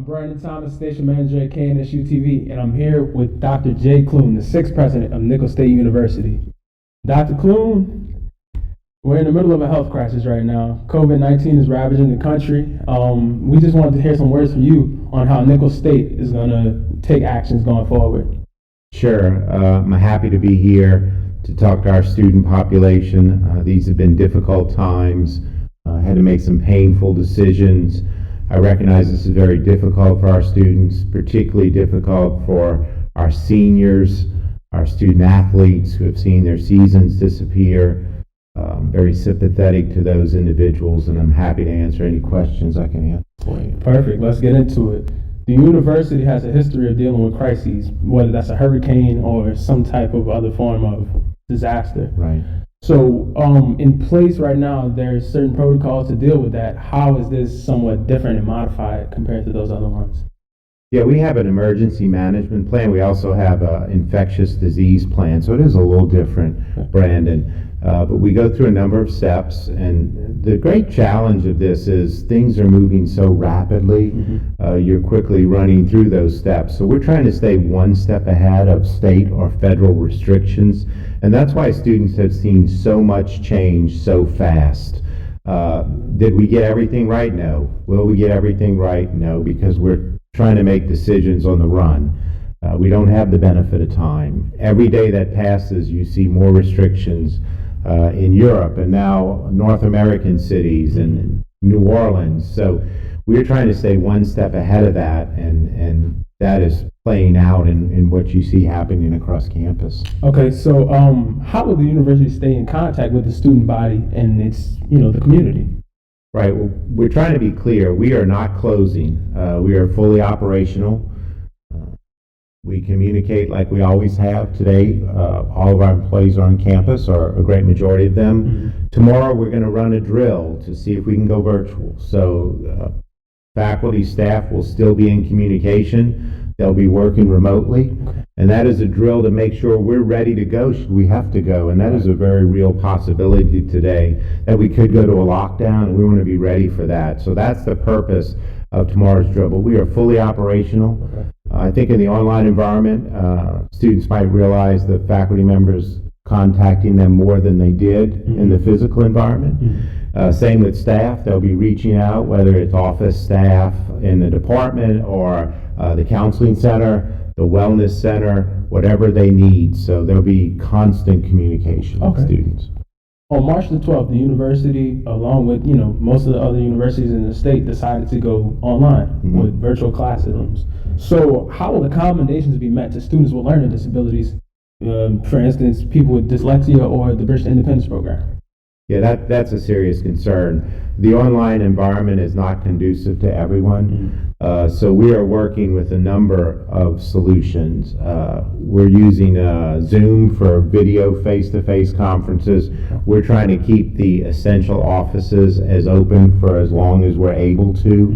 Brandon Thomas, Station Manager at KNSU-TV, and I'm here with Dr. J. Clune, the 6th President of Nicholls State University. Dr. Clune, we're in the middle of a health crisis right now. COVID-19 is ravaging the country. We just wanted to hear some words from you on how Nicholls State is going to take actions going forward. Sure. I'm happy to be here to talk to our student population. These have been difficult times. Had to make some painful decisions. I recognize this is very difficult for our students, particularly difficult for our seniors, our student athletes who have seen their seasons disappear. Very sympathetic to those individuals, and I'm happy to answer any questions I can answer for you. Perfect. Let's get into it. The university has a history of dealing with crises, whether that's a hurricane or some type of other form of disaster. Right. So in place right now, there's certain protocols to deal with that. How is this somewhat different and modified compared to those other ones? Yeah, we have an emergency management plan. We also have an infectious disease plan, so it is a little different, Brandon. But we go through a number of steps, and the great challenge of this is things are moving so rapidly. You're quickly running through those steps. So we're trying to stay one step ahead of state or federal restrictions, and that's why students have seen so much change so fast. Did we get everything right? No. Will we get everything right? No, because we're trying to make decisions on the run. We don't have the benefit of time. Every day that passes, you see more restrictions in Europe and now North American cities and New Orleans. So we're trying to stay one step ahead of that, and that is playing out in what you see happening across campus. Okay, so how will the university stay in contact with the student body and its, the community? Right. Well, we're trying to be clear. We are not closing. We are fully operational. We communicate like we always have today. All of our employees are on campus, or a great majority of them. Tomorrow we're going to run a drill to see if we can go virtual. So faculty, staff will still be in communication. They'll be working remotely. And that is a drill to make sure we're ready to go should we have to go. And that is a very real possibility today, that we could go to a lockdown, and we want to be ready for that. So that's the purpose of tomorrow's drill. But we are fully operational. I think in the online environment, students might realize the faculty members contacting them more than they did in the physical environment. Same with staff. They'll be reaching out, whether it's office staff in the department or the counseling center, the wellness center, whatever they need. So there'll be constant communication with students. On March the 12th, the university, along with most of the other universities in the state, decided to go online with virtual classrooms. So how will accommodations be met to students with learning disabilities, for instance, people with dyslexia or the British Independence Program? Yeah, that's a serious concern. The online environment is not conducive to everyone. So we are working with a number of solutions. We're using Zoom for video face-to-face conferences. We're trying to keep the essential offices as open for as long as we're able to,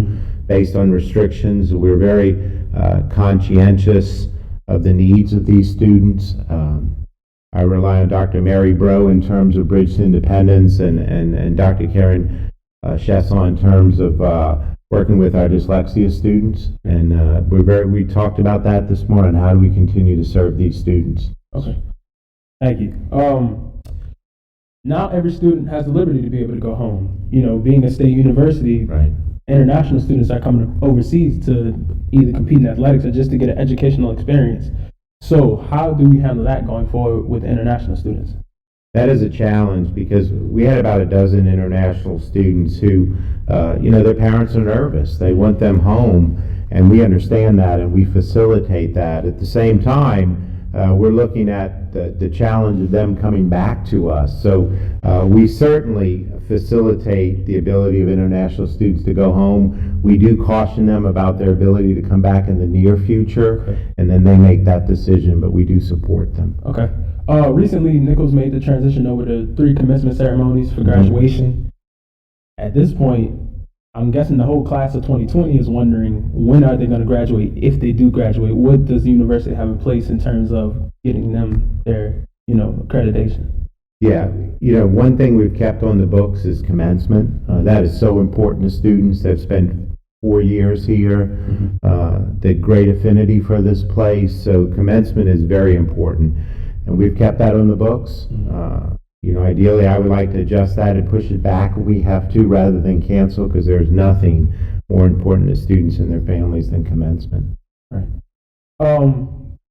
based on restrictions. We're very conscientious of the needs of these students. I rely on Dr. Mary Bro in terms of Bridge to Independence, and Dr. Karen Chesson in terms of working with our dyslexia students. And we talked about that this morning. How do we continue to serve these students? Okay, thank you. Now every student has the liberty to be able to go home. Being a state university, right. International students are coming overseas to either compete in athletics or just to get an educational experience. So how do we handle that going forward with international students? That is a challenge, because we had about a dozen international students who, their parents are nervous. They want them home, and we understand that, and we facilitate that. At the same time, we're looking at the challenge of them coming back to us. So we certainly facilitate the ability of international students to go home. We do caution them about their ability to come back in the near future, and then they make that decision, but we do support them. Okay. Recently, Nicholls made the transition over to 3 commencement ceremonies for graduation. At this point, I'm guessing the whole class of 2020 is wondering, when are they going to graduate? If they do graduate, what does the university have in place in terms of getting them their, accreditation? Yeah, one thing we've kept on the books is commencement. That is so important to students. They've spent 4 years here, the great affinity for this place. So commencement is very important, and we've kept that on the books. Ideally, I would like to adjust that and push it back if we have to, rather than cancel, because there's nothing more important to students and their families than commencement. Right.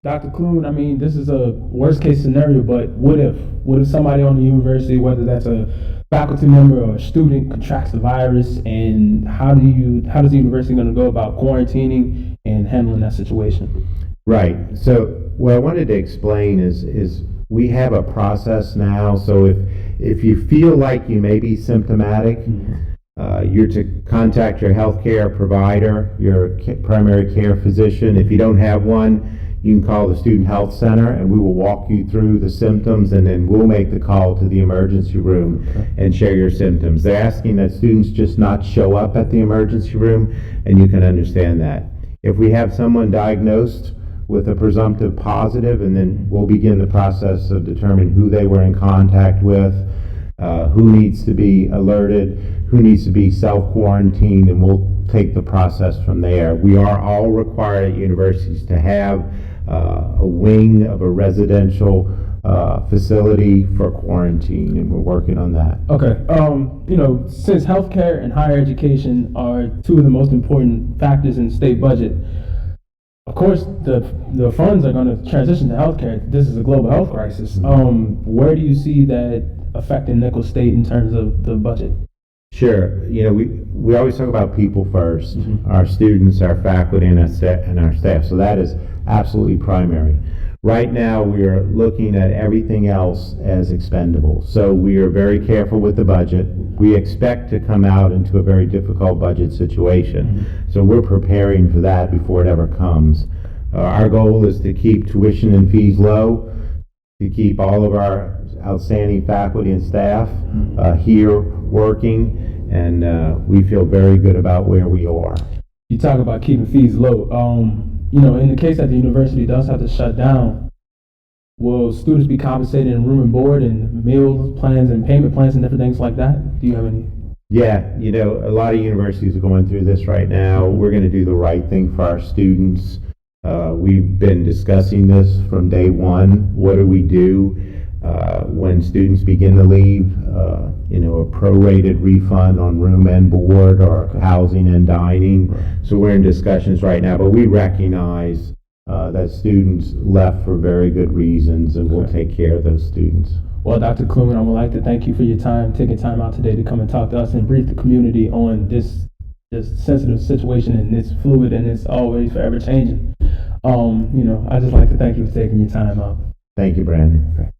Dr. Clune, I mean, this is a worst case scenario, but what if somebody on the university, whether that's a faculty member or a student, contracts the virus, and how does the university going to go about quarantining and handling that situation? Right. So what I wanted to explain is we have a process now. So if you feel like you may be symptomatic, you're to contact your healthcare provider, your primary care physician. If you don't have one, you can call the Student Health Center, and we will walk you through the symptoms, and then we'll make the call to the emergency room and share your symptoms. They're asking that students just not show up at the emergency room, and you can understand that. If we have someone diagnosed with a presumptive positive, and then we'll begin the process of determining who they were in contact with, who needs to be alerted, who needs to be self-quarantined, and we'll take the process from there. We are all required at universities to have a wing of a residential facility for quarantine, and we're working on that. Okay. Since healthcare and higher education are two of the most important factors in the state budget, of course, the funds are going to transition to healthcare. This is a global health crisis. Where do you see that affecting Nicholls State in terms of the budget? Sure. We always talk about people first, our students, our faculty, and our staff. So that is absolutely primary. Right now, we are looking at everything else as expendable. So we are very careful with the budget. We expect to come out into a very difficult budget situation. So we're preparing for that before it ever comes. Our goal is to keep tuition and fees low, to keep all of our outstanding faculty and staff here working, and we feel very good about where we are. You talk about keeping fees low. In the case that the university does have to shut down, will students be compensated in room and board and meal plans and payment plans and different things like that? Do you have any? Yeah, a lot of universities are going through this right now. We're going to do the right thing for our students. We've been discussing this from day one. What do we do when students begin to leave? A prorated refund on room and board, or housing and dining. Right. So we're in discussions right now, but we recognize that students left for very good reasons, and we'll take care of those students. Well, Dr. Clune, I would like to thank you for your time, taking time out today to come and talk to us and brief the community on this sensitive situation, and it's fluid and it's always forever changing. I just like to thank you for taking your time out. Thank you, Brandon. Okay.